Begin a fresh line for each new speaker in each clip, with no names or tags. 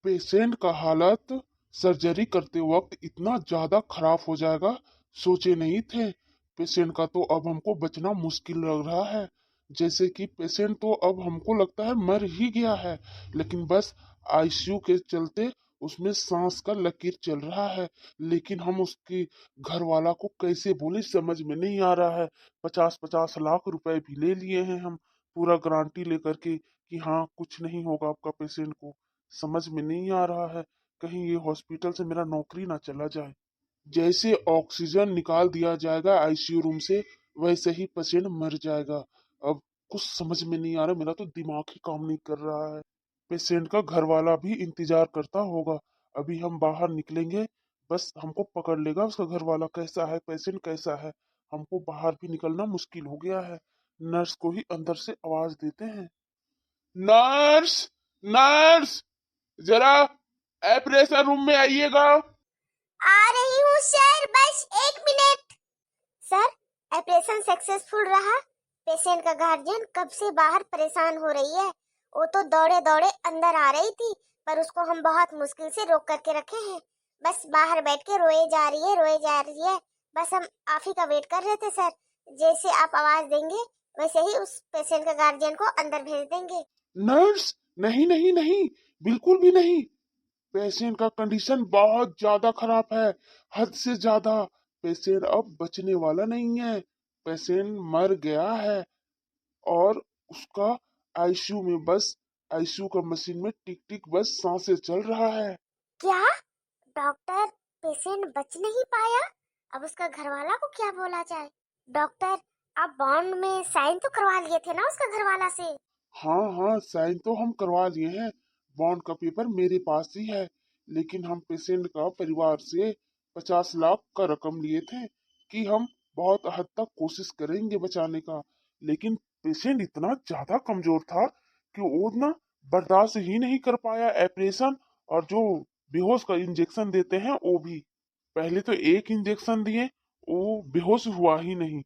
Patient का हालत surgery करते वक्त इतना ज्यादा खराब हो जाएगा, सोचे नहीं थे। पेशेंट का तो अब हमको बचना मुश्किल लग रहा है। जैसे कि पेशेंट तो अब हमको लगता है मर ही गया है, लेकिन बस आईसीयू के चलते उसमें सांस का लकीर चल रहा है। लेकिन हम उसके घर वाला को कैसे बोले, समझ में नहीं आ रहा है। 50-50 लाख रुपए भी ले लिए हैं हम, पूरा गारंटी लेकर के कि हाँ कुछ नहीं होगा आपका पेशेंट को। समझ में नहीं आ रहा है, कहीं ये हॉस्पिटल से मेरा नौकरी ना चला जाए। जैसे ऑक्सीजन निकाल दिया जाएगा आईसीयू रूम से, वैसे ही पेशेंट मर जाएगा। अब कुछ समझ में नहीं आ रहा, मेरा तो दिमाग ही काम नहीं कर रहा है। पेशेंट का घर वाला भी इंतजार करता होगा। अभी हम बाहर निकलेंगे, बस हमको पकड़ लेगा उसका घर वाला। कैसा है पेशेंट, कैसा है। हमको बाहर भी निकलना मुश्किल हो गया है। नर्स को ही अंदर से आवाज देते हैं, नर्स, नर्स, जरा ऑपरेशन रूम में आइएगा।
आ रही हूँ सर, बस 1 मिनट। सर, ऑपरेशन सक्सेसफुल रहा। पेशेंट का गार्जियन कब से बाहर परेशान हो रही है। वो तो दौड़े दौड़े अंदर आ रही थी, पर उसको हम बहुत मुश्किल से रोक करके रखे हैं। बस बाहर बैठ के रोए जा रही है, रोए जा रही है। बस हम आप ही का वेट कर रहे थे सर। जैसे आप आवाज देंगे वैसे ही उस पेशेंट का गार्जियन को अंदर भेज देंगे।
नर्स, नहीं नहीं नहीं, बिल्कुल भी नहीं। पेशेंट का कंडीशन बहुत ज्यादा खराब है, हद से ज्यादा। पेशेंट अब बचने वाला नहीं है। पेशेंट मर गया है और उसका आईसीयू में, बस आईसीयू का मशीन में टिक टिक बस सांसें चल रहा है।
क्या डॉक्टर, पेशेंट बच नहीं पाया? अब उसका घर वाला को क्या बोला जाए? डॉक्टर, आप बॉन्ड में साइन तो करवा लिए थे ना उसका घर वाला से?
हाँ हाँ, साइन तो हम करवा लिए हैं। बॉन्ड का पेपर मेरे पास ही है। लेकिन हम पेशेंट का परिवार से 50 लाख का रकम लिए थे कि हम बहुत हद तक कोशिश करेंगे बचाने का। लेकिन पेशेंट इतना ज्यादा कमजोर था कि वो ना बर्दाश्त ही नहीं कर पाया ऑपरेशन। और जो बेहोश का इंजेक्शन देते हैं वो भी, पहले तो एक इंजेक्शन दिए, वो बेहोश हुआ ही नहीं।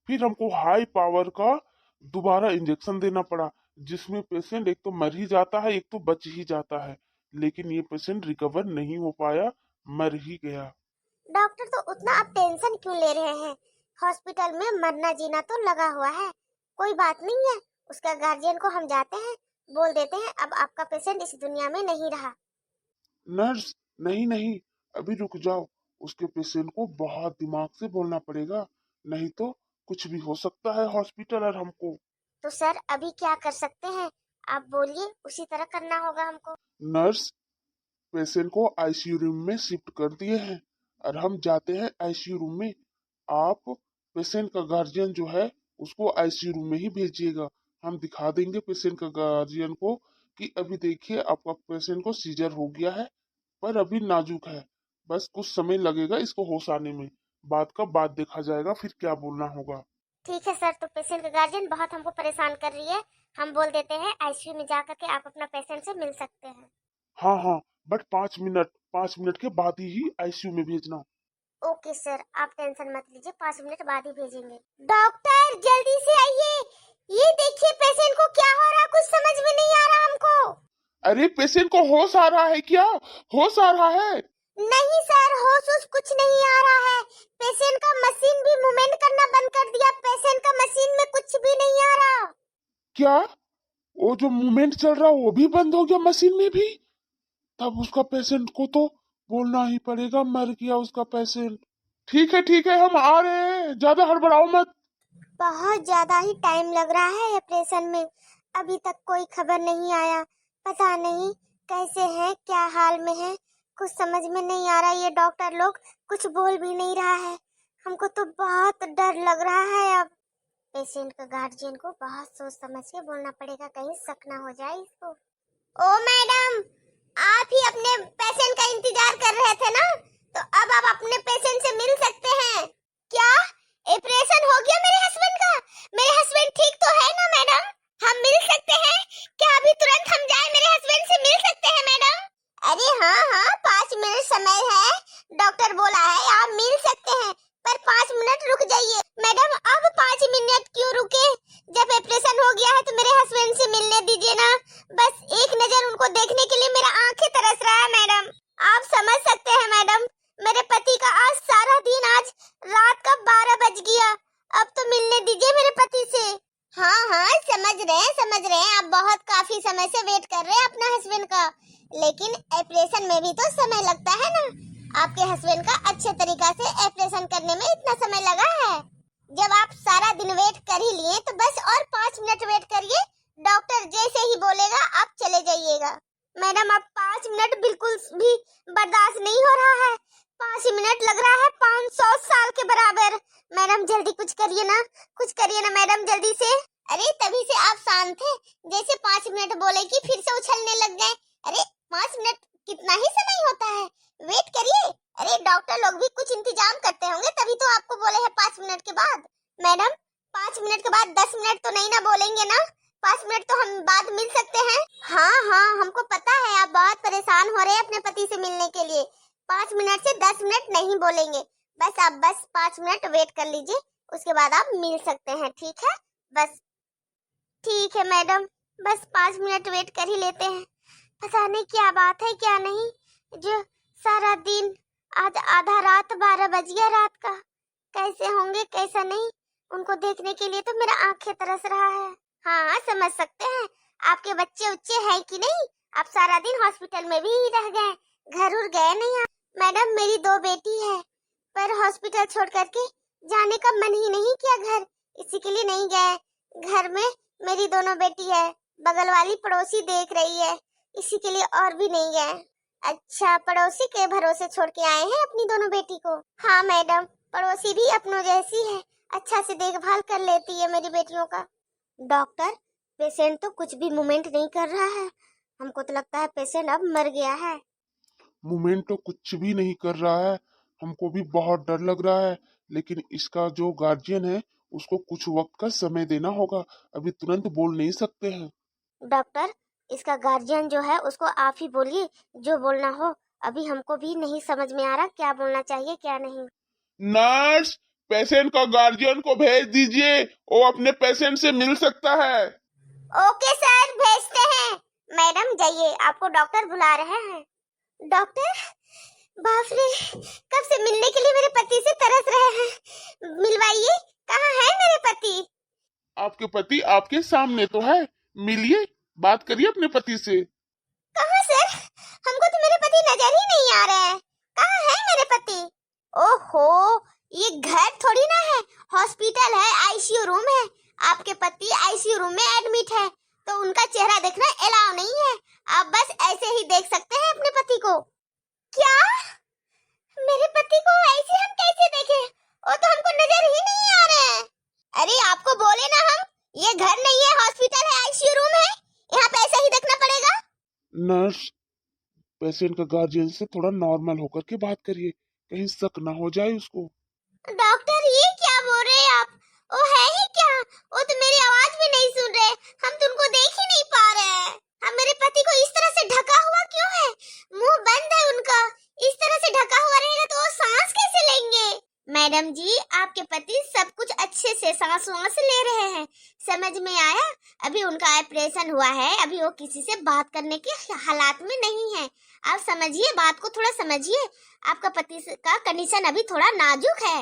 फिर हमको हाई पावर का दोबारा इंजेक्शन देना पड़ा, जिसमें पेशेंट एक तो मर ही जाता है, एक तो बच ही जाता है। लेकिन ये पेशेंट रिकवर नहीं हो पाया, मर ही गया।
डॉक्टर, तो उतना आप टेंशन क्यों ले रहे हैं? हॉस्पिटल में मरना जीना तो लगा हुआ है। कोई बात नहीं है। उसका गार्जियन को हम जाते हैं, बोल देते हैं अब आपका पेशेंट इस दुनिया में नहीं रहा।
नर्स, नहीं नहीं, अभी रुक जाओ। उसके पेशेंट को बहुत दिमाग से बोलना पड़ेगा, नहीं तो कुछ भी हो सकता है हॉस्पिटल और हमको।
तो सर अभी क्या कर सकते हैं? आप बोलिए, उसी तरह करना होगा हमको।
नर्स, पेशेंट को आईसीयू रूम में शिफ्ट कर दिए हैं और हम जाते हैं आईसीयू रूम में। आप पेशेंट का गार्जियन जो है उसको आईसीयू रूम में ही भेजिएगा। हम दिखा देंगे पेशेंट का गार्जियन को कि अभी देखिए आपका पेशेंट को सीजर हो गया है, पर अभी नाजुक है, बस कुछ समय लगेगा इसको होश आने में। बात का बात देखा जाएगा, फिर क्या बोलना होगा।
ठीक है सर, तो पेशेंट का गार्जियन बहुत हमको परेशान कर रही है। हम बोल देते हैं आईसीयू में जा करके आप अपना पेशेंट से मिल सकते हैं।
हाँ हाँ, बट 5 मिनट के बाद ही आईसीयू में भेजना।
ओके सर, आप टेंशन मत लीजिए, 5 मिनट बाद ही भेजेंगे। डॉक्टर जल्दी से आइए, ये देखिए पेशेंट को क्या हो रहा है, कुछ समझ में नहीं आ रहा हमको।
अरे पेशेंट को होश आ रहा है क्या? होश आ रहा है?
नहीं सर, होश कुछ नहीं आ रहा है। पेशेंट का मशीन भी मूवमेंट करना बंद कर दिया। पेशेंट का मशीन में कुछ भी नहीं आ रहा।
क्या? वो जो मूवमेंट चल रहा वो भी बंद हो गया मशीन में भी? तब उसका पेशेंट को तो बोलना ही पड़ेगा, मर गया उसका पेशेंट। ठीक है, हम आ रहे हैं, ज्यादा हड़बड़ाओ मत।
बहुत ज्यादा ही टाइम लग रहा है ऑपरेशन में। अभी तक कोई खबर नहीं आया। पता नहीं कैसे है, क्या हाल में है, कुछ समझ में नहीं आ रहा। ये डॉक्टर लोग कुछ बोल भी नहीं रहा है। हमको तो बहुत डर लग रहा है। अब पेशेंट का गार्जियन को बहुत सोच समझ के बोलना पड़ेगा, कहीं शक ना हो जाए इसको। ओ मैडम, आप ही अपने पेशेंट का इंतजार कर रहे थे ना? तो अब आप अपने पेशेंट से मिल सकते हैं। क्या ऑपरेशन हो गया मेरे हस्बैंड का? मेरे हस्बैंड ठीक तो है ना मैडम? हम मिल सकते हैं क्या? अभी तुरंत हम जाए, मेरे हस्बैंड से मिल सकते हैं मैडम? अरे हाँ हाँ, 5 मिनट समय है। डॉक्टर बोला है आप मिल सकते हैं, पर 5 मिनट रुक जाइए। मैडम अब 5 मिनट क्यों रुके? जब ऑपरेशन हो गया है तो मेरे हस्बैंड से मिलने दीजिए ना। बस एक नजर उनको देखने के लिए मेरा आंखें तरस रहा हस्बैंड का, लेकिन ऑपरेशन में भी तो समय लगता है ना। आपके हस्बैंड का अच्छे तरीका से ऑपरेशन करने में इतना समय लगा है। जब आप सारा दिन वेट कर ही लिए तो बस और 5 मिनट वेट करिए। डॉक्टर जैसे ही बोलेगा आप चले जाइएगा। मैडम अब 5 मिनट बिल्कुल भी बर्दाश्त नहीं हो रहा है। 5 मिनट लग रहा है 500 साल के बराबर। मैडम जल्दी कुछ करिए ना, कुछ करिए ना मैडम जल्दी से। अरे तभी से आप शांत थे, जैसे 5 मिनट बोले कि फिर से उछलने लग गए। अरे 5 मिनट कितना ही समय होता है, वेट करिए। अरे डॉक्टर लोग भी कुछ इंतजाम करते होंगे तभी तो आपको बोले हैं 5 मिनट के बाद। मैडम 5 मिनट के बाद 10 मिनट तो नहीं ना बोलेंगे ना? 5 मिनट तो हम बाद मिल सकते हैं। हाँ हाँ हमको पता है आप बहुत परेशान हो रहे हैं अपने पति से मिलने के लिए। 5 मिनट से 10 मिनट नहीं बोलेंगे, बस 5 मिनट वेट कर लीजिए, उसके बाद आप मिल सकते हैं, ठीक है? बस ठीक है मैडम, बस 5 मिनट वेट कर ही लेते हैं। पता नहीं क्या बात है क्या नहीं, जो सारा दिन आज आधा रात 12 बज गया रात का। कैसे होंगे कैसा नहीं, उनको देखने के लिए तो मेरा आंखें तरस रहा है। हाँ समझ सकते हैं, आपके बच्चे उच्चे हैं कि नहीं? आप सारा दिन हॉस्पिटल में भी रह गए, घर उर गए नहीं आप? मैडम मेरी 2 बेटी है, पर हॉस्पिटल छोड़ करके जाने का मन ही नहीं किया घर, इसी के लिए नहीं गए। घर में मेरी दोनों बेटी है, बगल वाली पड़ोसी देख रही है, इसी के लिए और भी नहीं गए। अच्छा पड़ोसी के भरोसे छोड़ के आए हैं अपनी दोनों बेटी को? हाँ मैडम, पड़ोसी भी अपनों जैसी है, अच्छा से देखभाल कर लेती है मेरी बेटियों का। डॉक्टर पेशेंट तो कुछ भी मूवमेंट नहीं कर रहा है, हमको तो लगता है पेशेंट अब मर गया है।
मूवमेंट तो कुछ भी नहीं कर रहा है, हमको भी बहुत डर लग रहा है। लेकिन इसका जो गार्जियन है उसको कुछ वक्त का समय देना होगा, अभी तुरंत बोल नहीं सकते हैं।
डॉक्टर इसका गार्जियन जो है उसको आप ही बोलिए, जो बोलना हो। अभी हमको भी नहीं समझ में आ रहा क्या बोलना चाहिए क्या नहीं।
नर्स, पेशेंट का गार्जियन को भेज दीजिए, वो अपने पेशेंट से मिल सकता है।
ओके सर भेजते हैं। मैडम जाइए, आपको डॉक्टर बुला रहे हैं। डॉक्टर बाप रे, कब से मिलने के लिए मेरे पति से तरस रहे हैं, मिलवाइए। कहाँ है मेरे पति?
आपके पति आपके सामने तो है, मिलिए, बात करिए अपने पति से।
कहाँ सर, हमको तो मेरे पति नजर ही नहीं आ रहे हैं। कहाँ है मेरे पति? ओहो ये घर थोड़ी ना है, हॉस्पिटल है, आईसीयू रूम है। आपके पति आईसीयू रूम में एडमिट है तो उनका चेहरा देखना अलाउ नहीं है। आप बस ऐसे ही देख सकते हैं अपने पति को। क्या मेरे पति को ऐसे हम कैसे देखें? वो तो हमको नजर ही नहीं आ रहे हैं। अरे आपको बोले ना हम, ये घर नहीं है, हॉस्पिटल है, आईसीयू रूम है, यहाँ पे ऐसा ही देखना पड़ेगा।
नर्स, पेशेंट का गार्जियन से थोड़ा नॉर्मल होकर के बात करिए, कहीं शक ना हो जाए उसको।
डॉक्टर ये क्या बोल रहे हैं आप? वो है ही क्या? वो तो मेरी आवाज भी नहीं सुन रहे, हम तो उनको देख ही नहीं पा रहे हैं। हम मेरे पति को इस तरह से ढका हुआ क्यों है? मुंह बंद है उनका, इस तरह से ढका हुआ रहेगा तो वो सांस कैसे लेंगे? मैडम जी आपके पति सब कुछ अच्छे से सांस वास ले रहे हैं, समझ में आया? अभी उनका ऑपरेशन हुआ है, अभी वो किसी से बात करने के हालात में नहीं है। आप समझिए, बात को थोड़ा समझिए। आपका पति का कंडीशन अभी थोड़ा नाजुक है।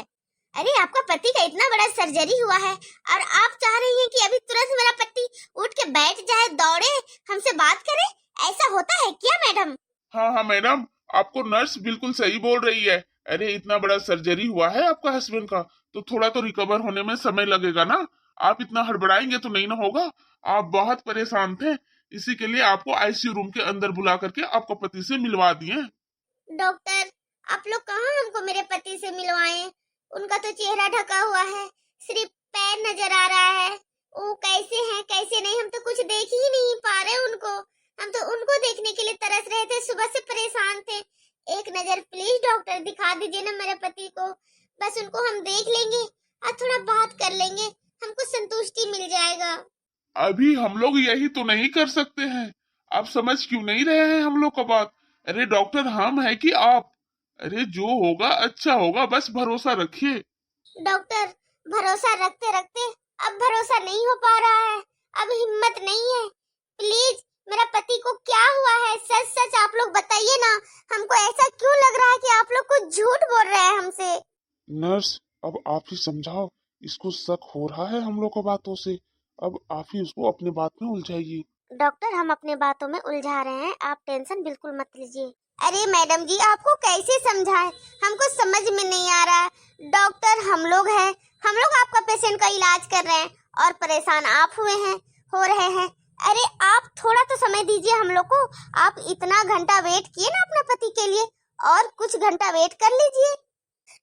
अरे आपका पति का इतना बड़ा सर्जरी हुआ है और आप चाह रही हैं कि अभी तुरंत मेरा पति उठ के बैठ जाए, दौड़े, हमसे बात करे? ऐसा होता है क्या मैडम?
हाँ हाँ मैडम, आपको नर्स बिल्कुल सही बोल रही है। अरे इतना बड़ा सर्जरी हुआ है आपका हस्बैंड का, तो थोड़ा तो रिकवर होने में समय लगेगा ना। आप इतना हड़बड़ाएंगे तो नहीं ना होगा। आप बहुत परेशान थे, इसी के लिए आपको आईसीयू रूम के अंदर बुला करके आपको पति से मिलवा दिए।
डॉक्टर आप लोग कहाँ हमको मेरे पति से मिलवाएं? उनका तो चेहरा ढका हुआ है, सिर्फ पैर नजर आ रहा है। वो कैसे हैं कैसे नहीं हम तो कुछ देख ही नहीं पा रहे उनको। हम तो उनको देखने के लिए तरस रहे थे, सुबह से परेशान थे। एक नजर प्लीज डॉक्टर दिखा दीजिए ना मेरे पति को, बस उनको हम देख लेंगे और थोड़ा बात कर लेंगे, हमको संतुष्टि मिल जाएगा।
अभी हम लोग यही तो नहीं कर सकते हैं, आप समझ क्यों नहीं रहे हैं हम लोग का बात? अरे डॉक्टर हम है कि आप? अरे जो होगा अच्छा होगा, बस भरोसा रखिए।
डॉक्टर भरोसा रखते रखते अब भरोसा नहीं हो पा रहा है, अब हिम्मत नहीं है। प्लीज मेरा पति को क्या हुआ है, सच सच आप लोग बताइए ना। हमको ऐसा क्यों लग रहा है कि आप लोग कुछ झूठ बोल रहे हैं हमसे।
नर्स अब आप ही समझाओ, इसको शक हो रहा है हम लोग को बातों से, अब आप ही उसको अपनी बात में उलझाइए।
डॉक्टर हम अपने बातों में उलझा रहे हैं, आप टेंशन बिल्कुल मत लीजिए। अरे मैडम जी आपको कैसे समझाएं, हमको समझ में नहीं आ रहा। डॉक्टर हम लोग हैं, हम लोग आपका पेशेंट का इलाज कर रहे हैं और परेशान आप हो रहे हैं। अरे आप थोड़ा तो समय दीजिए हम लोग को। आप इतना घंटा वेट किए ना अपने पति के लिए, और कुछ घंटा वेट कर लीजिए।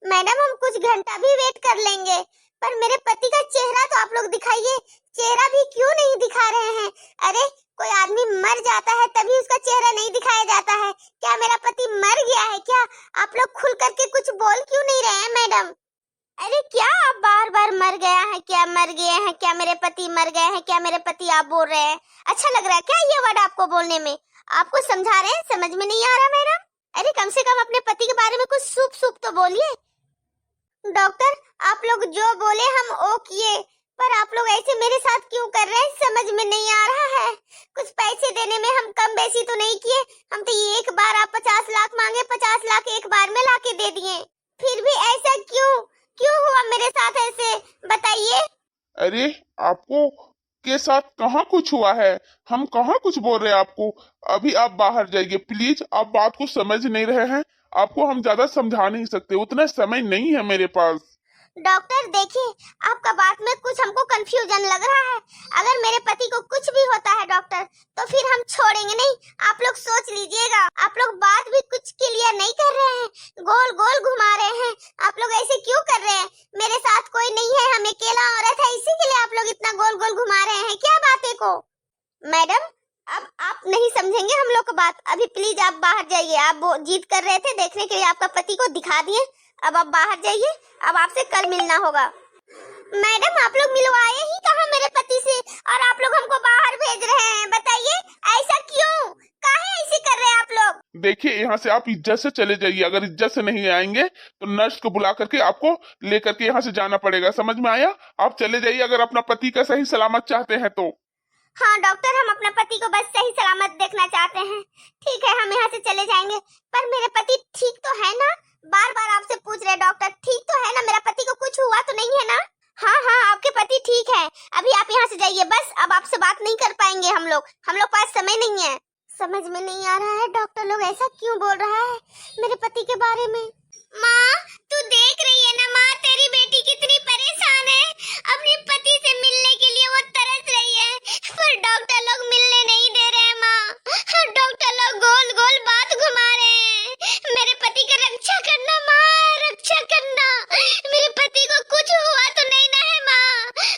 मैडम हम कुछ घंटा भी वेट कर लेंगे, पर मेरे पति का चेहरा तो आप लोग दिखाइए। चेहरा भी क्यों नहीं दिखा रहे हैं? अरे कोई आदमी मर जाता है तभी उसका चेहरा नहीं दिखाया जाता है, क्या मेरा पति मर गया है क्या? आप लोग खुल करके कुछ बोल क्यों नहीं रहे हैं मैडम? अरे क्या आप बार बार मर गया है, क्या मर गए हैं, क्या मेरे पति मर गए हैं, क्या मेरे पति आप बोल रहे हैं? अच्छा लग रहा है क्या ये वर्ड आपको बोलने में? आपको समझा रहे हैं, समझ में नहीं आ रहा मैडम? अरे कम से कम अपने पति के बारे में कुछ शुभ तो बोलिए। डॉक्टर आप लोग जो बोले हम वो किए, पर आप लोग ऐसे मेरे साथ क्यों कर रहे हैं, समझ में नहीं आ रहा है। कुछ पैसे देने में हम कम बेसी तो नहीं किए, हम तो एक बार आप 50 लाख मांगे, 50 लाख एक बार में लाके दे दिए। फिर भी ऐसा क्यों हुआ मेरे साथ ऐसे, बताइए।
अरे आपको के साथ कहाँ कुछ हुआ है, हम कहाँ कुछ बोल रहे हैं आपको। अभी आप बाहर जाइए प्लीज, आप बात को समझ नहीं रहे हैं, आपको हम ज्यादा समझा नहीं सकते, उतना समय नहीं है मेरे पास।
डॉक्टर देखिए आपका बात में कुछ हमको कंफ्यूजन लग रहा है। अगर मेरे पति को कुछ भी होता है डॉक्टर, तो फिर हम छोड़ेंगे नहीं। आप लोग सोच लीजिएगा, आप लोग बात भी कुछ क्लियर नहीं कर रहे हैं, गोल गोल घुमा रहे हैं। आप लोग ऐसे क्यों कर रहे हैं? मेरे साथ कोई नहीं है, हम अकेला औरत है, इसी के लिए आप लोग इतना गोल गोल घुमा रहे हैं क्या बातें को? मैडम अब आप नहीं समझेंगे हम लोग की बात। अभी प्लीज आप बाहर जाइए, आप वो जिद कर रहे थे देखने के लिए, आपका पति को दिखा दिए, अब आप बाहर जाइए, अब आपसे कल मिलना होगा। मैडम आप लोग मिलवाए ही कहाँ मेरे पति से, और आप लोग हमको बाहर भेज रहे हैं, बताइए ऐसा क्यों, काहे ऐसे कर रहे हैं आप लोग?
देखिए यहाँ से आप इज्जत से चले जाइए, अगर इज्जत से नहीं आएंगे तो नर्स को बुला करके आपको लेकर के यहाँ से जाना पड़ेगा, समझ में आया? आप चले जाइए अगर अपना पति का सही सलामत चाहते हैं तो।
हाँ डॉक्टर हम अपना पति को बस सही सलामत देखना चाहते हैं। ठीक है हम यहाँ से चले जाएंगे, पर मेरे पति ठीक तो है ना? बार बार आपसे पूछ रहे डॉक्टर, ठीक तो है ना? मेरा पति को कुछ हुआ तो नहीं है ना? हाँ हाँ आपके पति ठीक है। अभी आप यहाँ से जाइए बस, अब आपसे बात नहीं कर पाएंगे हम लोग पास समय नहीं है। समझ में नहीं आ रहा है डॉक्टर लोग ऐसा क्यों बोल रहा है मेरे पति के बारे में। माँ तू देख रही है ना माँ, तेरी बेटी कितनी परेशान है, अपने पति से मिलने के लिए वो तरस रही है, पर डॉक्टर लोग मिलने नहीं दे रहे हैं माँ। डॉक्टर लोग गोल गोल बात घुमा रहे हैं। मेरे पति की रक्षा करना माँ, रक्षा करना। मेरे पति को कुछ हुआ तो नहीं ना है माँ?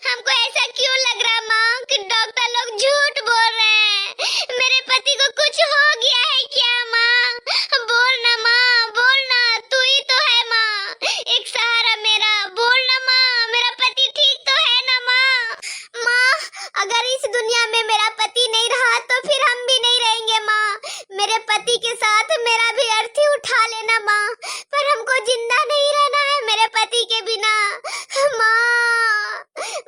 हमको ऐसा क्यों लग रहा माँ कि डॉक्टर लोग झूठ बोल रहे हैं? मेरे पति को कुछ हो गया है क्या माँ? बोलना माँ, बोलना, तू ही तो है माँ, एक सहारा मेरा, बोलना माँ, मेरा पति ठीक तो है ना माँ? माँ अगर इस दुनिया में मेरा पति नहीं रहा तो फिर हम भी नहीं रहेंगे माँ। मेरे पति के साथ मेरा भी अर्थी उठा लेना माँ, पर हमको जिंदा नहीं रहना है मेरे पति के बिना। माँ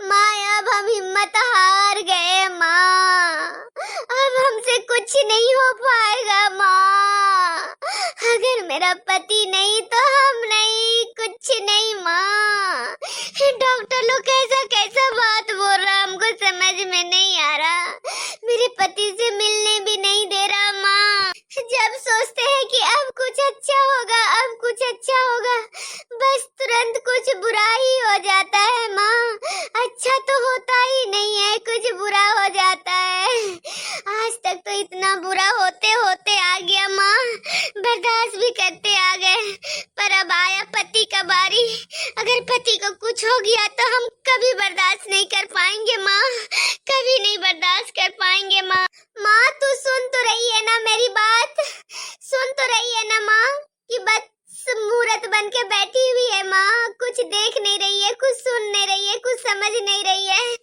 माँ अब हम हिम्मत हार गए माँ, अब हमसे कुछ नहीं हो पाएगा माँ। अगर मेरा पति नहीं तो हम नहीं, कुछ नहीं माँ। डॉक्टर लोग कैसा कैसा बात बोल रहा, हमको समझ में नहीं आ रहा। मेरे पति से मिलने भी नहीं दे रहा माँ। जब सोचते हैं कि अब कुछ अच्छा होगा, अब कुछ अच्छा होगा, बस तुरंत कुछ बुरा ही हो जाता है माँ। अच्छा तो होता ही नहीं है, कुछ बुरा हो जाता है। आज तक तो इतना बुरा होते होते आ गया माँ, बर्दाश्त भी करते आ गए, पर अब आया पति का बारी। अगर पति को कुछ हो गया तो हम कभी बर्दाश्त नहीं कर पाएंगे माँ, कभी नहीं बर्दाश्त कर पाएंगे माँ। माँ तू सुन तो रही है ना मेरी बात, सुन तो रही है ना माँ कि बस मूरत बन के बैठी हुई है माँ, कुछ देख नहीं रही है, कुछ सुन नहीं रही है, कुछ समझ नहीं रही है,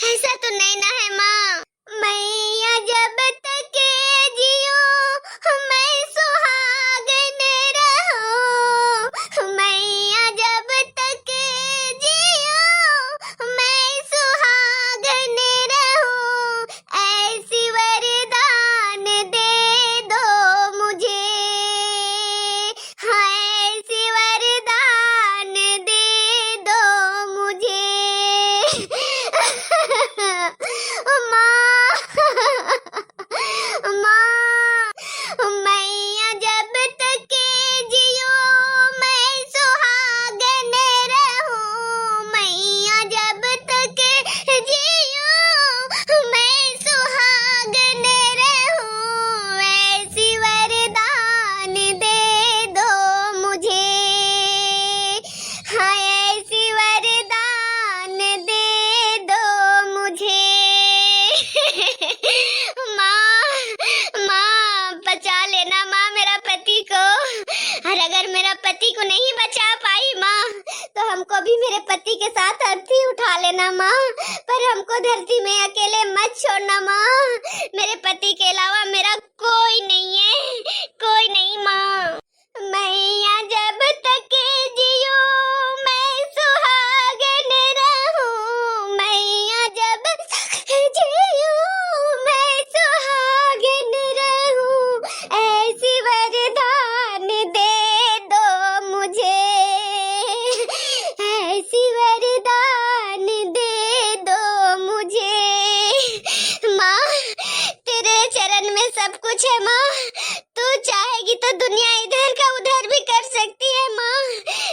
ऐसा तो नहीं ना है माँ? मैया जब तक जियो मैं सुहागन रहूं, मैया जब तक जियो मैं सुहागन रहूं, ऐसी वरदान दे दो पति के साथ अर्थी उठा लेना माँ, पर हमको धरती में अकेले मत छोड़ना माँ। मेरे पति के अलावा मेरा कोई नहीं है, कोई नहीं माँ। मैया जब तक जियूं मैं सुहागन रहूं, मैया जब तक जियूं मैं सुहागन रहूं, ऐसी वरदान दे दो मुझे, ऐसी वरदान दे दो मुझे। माँ तेरे चरण में सब कुछ है माँ, तू चाहेगी तो दुनिया इधर का उधर भी कर सकती है माँ।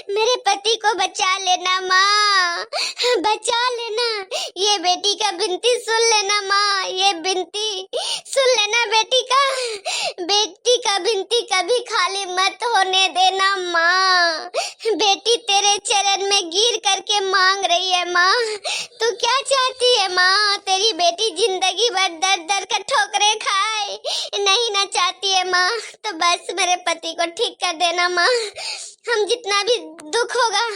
मेरे पति को बचा लेना माँ, बचा लेना। ये बेटी का बिनती सुन लेना माँ, ये बिनती सुन लेना बेटी का बिनती कभी खाली मत होने देना माँ। बेटी तेरे चरण में गिर करके मांग रही है माँ, तू क्या चाहती है माँ? तेरी बेटी जिंदगी भर दर दर का ठोकरे खाए, नहीं ना चाहती है माँ, तो बस मेरे पति को ठीक कर देना माँ। हम जितना भी दुख होगा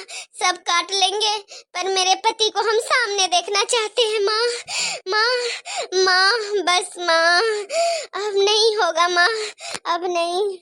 सब काट लेंगे, पर मेरे पति को हम सामने देखना चाहते हैं माँ। माँ माँ बस माँ, अब नहीं होगा माँ, अब नहीं।